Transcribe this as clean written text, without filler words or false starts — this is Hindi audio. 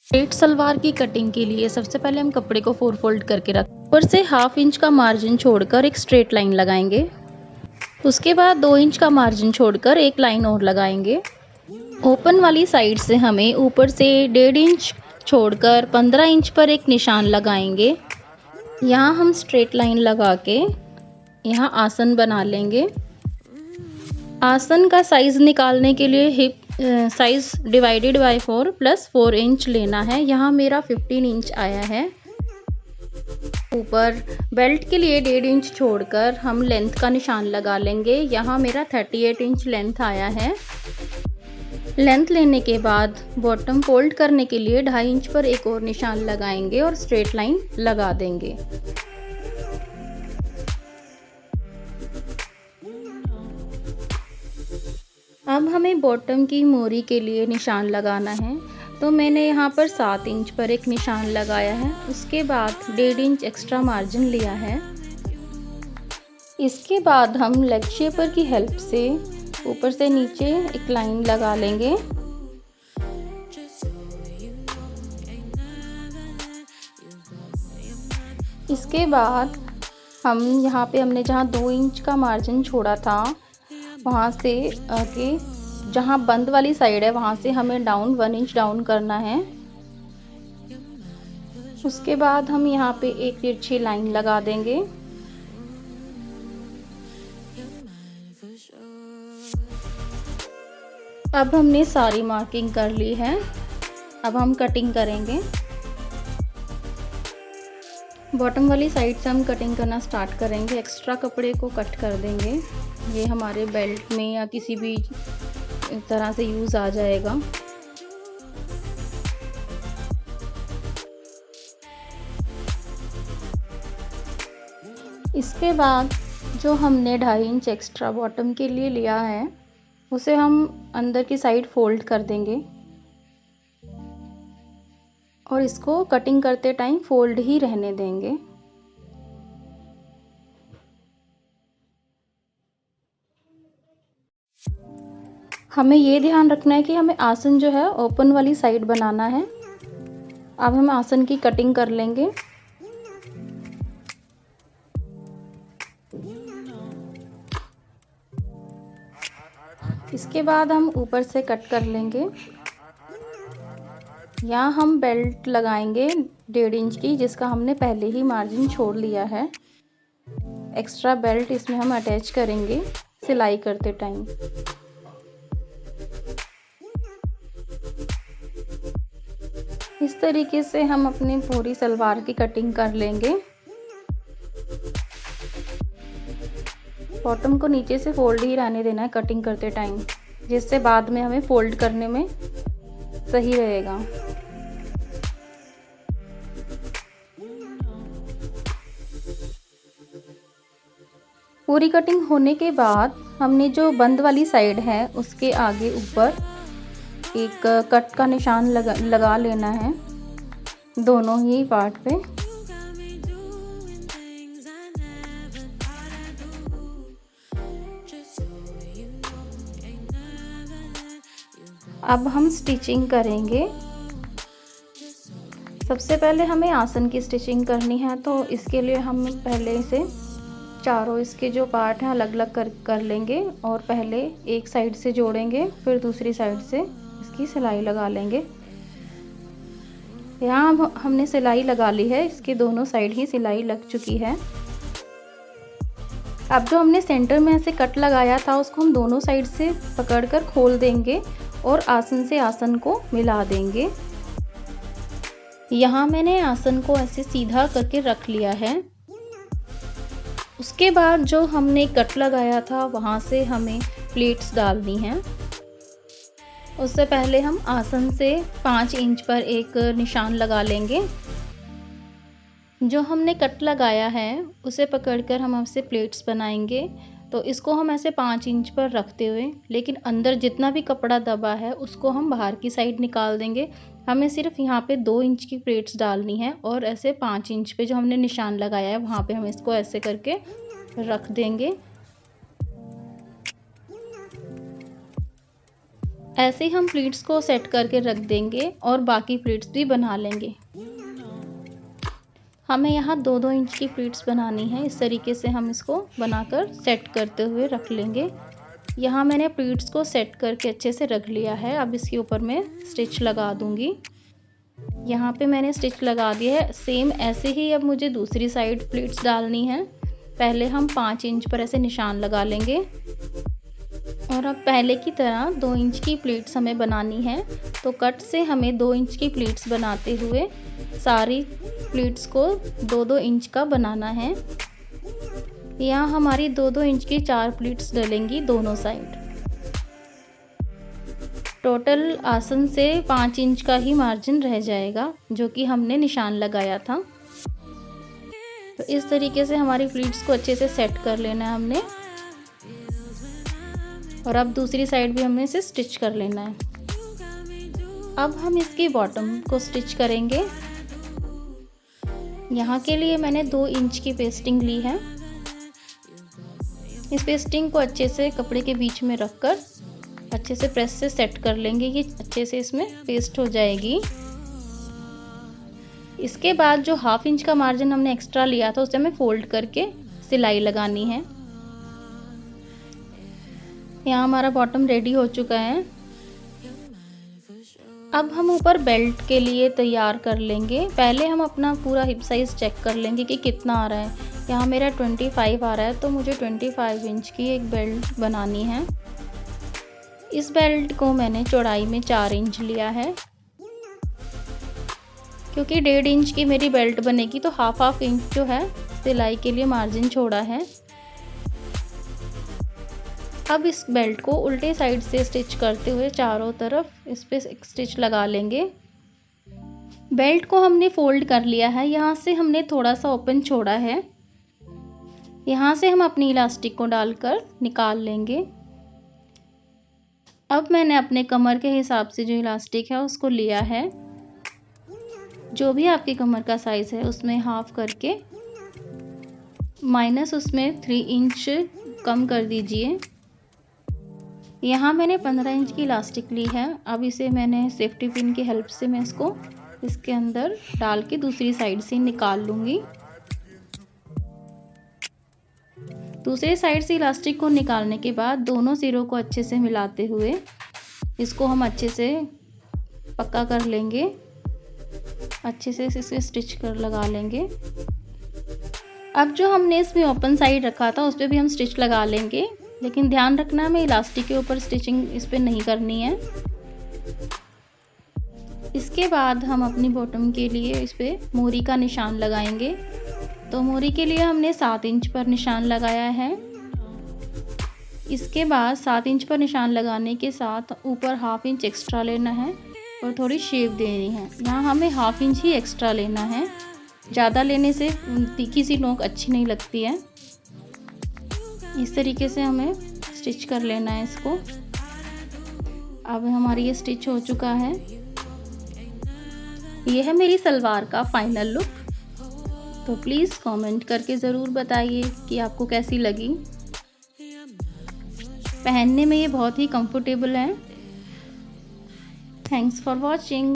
स्ट्रेट सलवार की कटिंग के लिए सबसे पहले हम कपड़े को 4 फोल्ड करके रख ऊपर से हाफ इंच का मार्जिन छोड़कर एक स्ट्रेट लाइन लगाएंगे। उसके बाद 2 इंच का मार्जिन छोड़कर एक लाइन और लगाएंगे। ओपन वाली साइड से हमें ऊपर से 1.5 इंच छोड़कर 15 इंच पर एक निशान लगाएंगे। यहाँ हम स्ट्रेट लाइन लगा के यहाँ आसन बना लेंगे। आसन का साइज़ निकालने के लिए hip size divided by 4 plus 4 inch लेना है। यहाँ मेरा 15 इंच आया है। ऊपर बेल्ट के लिए 1.5 इंच छोड़कर हम लेंथ का निशान लगा लेंगे। यहाँ मेरा 38 इंच लेंथ आया है। लेंथ लेने के बाद बॉटम फोल्ड करने के लिए 2.5 इंच पर एक और निशान लगाएंगे और स्ट्रेट लाइन लगा देंगे। अब हमें बॉटम की मोरी के लिए निशान लगाना है, तो मैंने यहाँ पर 7 इंच पर एक निशान लगाया है। उसके बाद 1.5 इंच एक्स्ट्रा मार्जिन लिया है। इसके बाद हम लेग शेपर की हेल्प से ऊपर से नीचे एक लाइन लगा लेंगे। इसके बाद हम यहाँ पे हमने जहाँ 2 इंच का मार्जिन छोड़ा था, वहाँ से आगे जहाँ बंद वाली साइड है वहाँ से हमें डाउन 1 इंच डाउन करना है। उसके बाद हम यहाँ पे एक तिरछी लाइन लगा देंगे। अब हमने सारी मार्किंग कर ली है। अब हम कटिंग करेंगे। बॉटम वाली साइड से हम कटिंग करना स्टार्ट करेंगे। एक्स्ट्रा कपड़े को कट कर देंगे। ये हमारे बेल्ट में या किसी भी तरह से यूज़ आ जाएगा। इसके बाद जो हमने 2.5 इंच एक्स्ट्रा बॉटम के लिए लिया है, उसे हम अंदर की साइड फोल्ड कर देंगे और इसको कटिंग करते टाइम फोल्ड ही रहने देंगे। हमें ये ध्यान रखना है कि हमें आसन जो है ओपन वाली साइड बनाना है। अब हम आसन की कटिंग कर लेंगे। इसके बाद हम ऊपर से कट कर लेंगे। यहाँ हम बेल्ट लगाएंगे 1.5 इंच की, जिसका हमने पहले ही मार्जिन छोड़ लिया है। एक्स्ट्रा बेल्ट इसमें हम अटैच करेंगे सिलाई करते टाइम। इस तरीके से हम अपनी पूरी सलवार की कटिंग कर लेंगे। बॉटम को नीचे से फोल्ड ही रहने देना है कटिंग करते टाइम, जिससे बाद में हमें फोल्ड करने में सही रहेगा। पूरी कटिंग होने के बाद हमने जो बंद वाली साइड है उसके आगे ऊपर एक कट का निशान लगा लेना है दोनों ही पार्ट पे। अब हम स्टिचिंग करेंगे। सबसे पहले हमें आसन की स्टिचिंग करनी है, तो इसके लिए हम पहले से चारों इसके जो पार्ट हैं अलग अलग कर लेंगे और पहले एक साइड से जोड़ेंगे, फिर दूसरी साइड से इसकी सिलाई लगा लेंगे। यहाँ हमने सिलाई लगा ली है, इसके दोनों साइड ही सिलाई लग चुकी है। अब जो हमने सेंटर में ऐसे कट लगाया था उसको हम दोनों साइड से पकड़कर खोल देंगे और आसन से आसन को मिला देंगे। यहाँ मैंने आसन को ऐसे सीधा करके रख लिया है। उसके बाद जो हमने कट लगाया था वहाँ से हमें प्लेट्स डालनी हैं। उससे पहले हम आसन से 5 इंच पर एक निशान लगा लेंगे। जो हमने कट लगाया है उसे पकड़कर हम ऐसे प्लेट्स बनाएंगे। तो इसको हम ऐसे 5 इंच पर रखते हुए, लेकिन अंदर जितना भी कपड़ा दबा है उसको हम बाहर की साइड निकाल देंगे। हमें सिर्फ यहाँ पे 2 इंच की प्लेट्स डालनी है और ऐसे 5 इंच पे जो हमने निशान लगाया है वहाँ पे हम इसको ऐसे करके रख देंगे। ऐसे हम प्लीट्स को सेट करके रख देंगे और बाकी प्लीट्स भी बना लेंगे। हमें यहाँ 2-2 इंच की प्लीट्स बनानी है। इस तरीके से हम इसको बनाकर सेट करते हुए रख लेंगे। यहाँ मैंने प्लीट्स को सेट करके अच्छे से रख लिया है। अब इसके ऊपर मैं स्टिच लगा दूँगी। यहाँ पे मैंने स्टिच लगा दिया है। सेम ऐसे ही अब मुझे दूसरी साइड प्लीट्स डालनी है। पहले हम 5 इंच पर ऐसे निशान लगा लेंगे और अब पहले की तरह 2 इंच की प्लीट्स हमें बनानी है। तो कट से हमें 2 इंच की प्लीट्स बनाते हुए सारी प्लीट्स को 2-2 इंच का बनाना है। यहाँ हमारी 2-2 इंच की 4 प्लीट्स डलेंगी दोनों साइड। टोटल आसन से 5 इंच का ही मार्जिन रह जाएगा जो कि हमने निशान लगाया था। तो इस तरीके से हमारी प्लीट्स को अच्छे से सेट कर लेना है हमने। और अब दूसरी साइड भी हमें इसे स्टिच कर लेना है। अब हम इसकी बॉटम को स्टिच करेंगे। यहाँ के लिए मैंने 2 इंच की पेस्टिंग ली है। इस पेस्टिंग को अच्छे से कपड़े के बीच में रखकर अच्छे से प्रेस से सेट कर लेंगे। ये अच्छे से इसमें पेस्ट हो जाएगी। इसके बाद जो 1/2 इंच का मार्जिन हमने एक्स्ट्रा लिया था उसे हमें फोल्ड करके सिलाई लगानी है। यहाँ हमारा बॉटम रेडी हो चुका है। अब हम ऊपर बेल्ट के लिए तैयार कर लेंगे। पहले हम अपना पूरा हिप साइज़ चेक कर लेंगे कि कितना आ रहा है। यहाँ मेरा 25 आ रहा है तो मुझे 25 इंच की एक बेल्ट बनानी है। इस बेल्ट को मैंने चौड़ाई में 4 इंच लिया है। क्योंकि 1.5 इंच की मेरी बेल्ट बनेगी तो 1/2 इंच जो है सिलाई के लिए मार्जिन छोड़ा है। अब इस बेल्ट को उल्टे साइड से स्टिच करते हुए चारों तरफ इस पे एक स्टिच लगा लेंगे। बेल्ट को हमने फोल्ड कर लिया है। यहाँ से हमने थोड़ा सा ओपन छोड़ा है। यहाँ से हम अपनी इलास्टिक को डालकर निकाल लेंगे। अब मैंने अपने कमर के हिसाब से जो इलास्टिक है उसको लिया है। जो भी आपकी कमर का साइज़ है उसमें हाफ करके माइनस उसमें 3 इंच कम कर दीजिए। यहाँ मैंने 15 इंच की इलास्टिक ली है। अब इसे मैंने सेफ्टी पिन की हेल्प से मैं इसको इसके अंदर डाल के दूसरी साइड से निकाल लूँगी। दूसरी साइड से इलास्टिक को निकालने के बाद दोनों सिरों को अच्छे से मिलाते हुए इसको हम अच्छे से पक्का कर लेंगे। अच्छे से इसे स्टिच कर लगा लेंगे। अब जो हमने इसमें ओपन साइड रखा था उस पर भी हम स्टिच लगा लेंगे। लेकिन ध्यान रखना हमें इलास्टिक के ऊपर स्टिचिंग इस पर नहीं करनी है। इसके बाद हम अपनी बॉटम के लिए इस पर मोरी का निशान लगाएंगे। तो मोरी के लिए हमने 7 इंच पर निशान लगाया है। इसके बाद 7 इंच पर निशान लगाने के साथ ऊपर 1/2 इंच एक्स्ट्रा लेना है और थोड़ी शेप देनी है। यहाँ हमें 1/2 इंच ही एक्स्ट्रा लेना है। ज़्यादा लेने से तीखी सी नोक अच्छी नहीं लगती है। इस तरीके से हमें स्टिच कर लेना है इसको। अब हमारी ये स्टिच हो चुका है। ये है मेरी सलवार का फाइनल लुक। तो प्लीज़ कमेंट करके ज़रूर बताइए कि आपको कैसी लगी। पहनने में ये बहुत ही कंफर्टेबल है। Thanks for watching.